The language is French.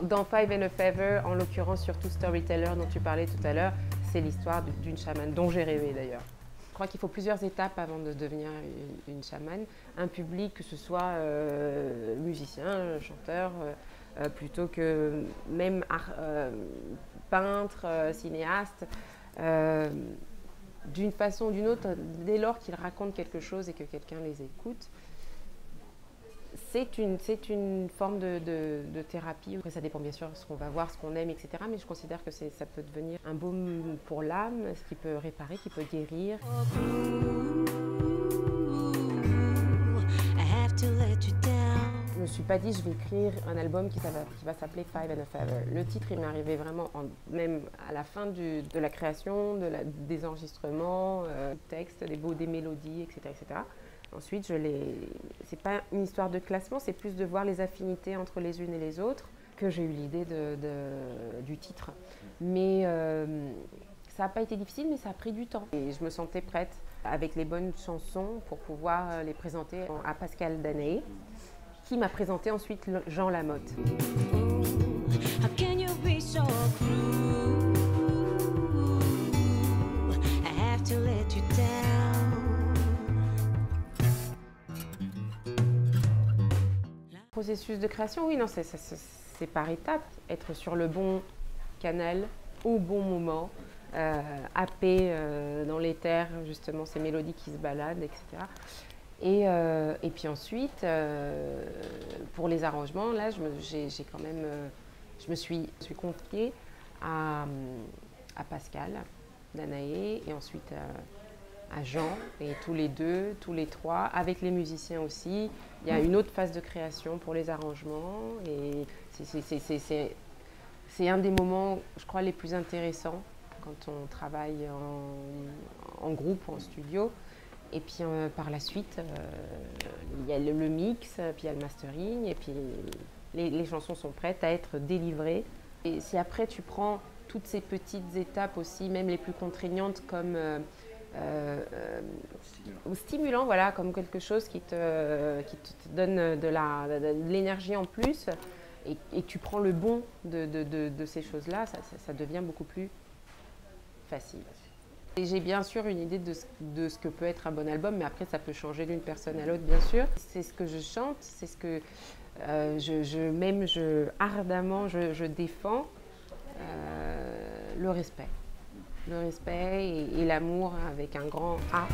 dans Five and a Feather, en l'occurrence surtout Storyteller dont tu parlais tout à l'heure, c'est l'histoire d'une chamane, dont j'ai rêvé d'ailleurs. Je crois qu'il faut plusieurs étapes avant de devenir une chamane. Un public, que ce soit musicien, chanteur, plutôt que même peintre, cinéaste. D'une façon ou d'une autre, dès lors qu'ils racontent quelque chose et que quelqu'un les écoute, c'est une forme de thérapie. Après, ça dépend bien sûr de ce qu'on va voir, ce qu'on aime, etc. Mais je considère que ça peut devenir un baume pour l'âme, ce qui peut réparer, qui peut guérir. Je ne me suis pas dit je vais écrire un album qui va s'appeler Five and a Feather. Le titre, il m'est arrivé vraiment même à la fin de la création, des enregistrements, du texte, des mélodies, etc., etc. Ensuite, c'est pas une histoire de classement, c'est plus de voir les affinités entre les unes et les autres que j'ai eu l'idée du titre. Mais ça n'a pas été difficile, mais ça a pris du temps. Et je me sentais prête avec les bonnes chansons pour pouvoir les présenter à Pascal Danaé, qui m'a présenté ensuite Jean Lamotte. Processus de création, oui, non, c'est par étapes. Être sur le bon canal, au bon moment, happé dans l'éther, justement, ces mélodies qui se baladent, etc. Et puis ensuite, pour les arrangements, là, je me suis confiée à Pascal Danaé et ensuite à Jean, et tous les trois, avec les musiciens aussi. Il y a une autre phase de création pour les arrangements et c'est un des moments, je crois, les plus intéressants quand on travaille en groupe ou en studio. Et puis par la suite, il y a le mix, puis il y a le mastering, et puis les chansons sont prêtes à être délivrées. Et si après tu prends toutes ces petites étapes aussi, même les plus contraignantes, comme stimulant, voilà, comme quelque chose qui te donne de l'énergie en plus, et tu prends le bon de ces choses-là, ça devient beaucoup plus facile. Et j'ai bien sûr une idée de ce que peut être un bon album, mais après ça peut changer d'une personne à l'autre, bien sûr. C'est ce que je chante, c'est ce que ardemment je défends, le respect. Le respect et l'amour avec un grand A.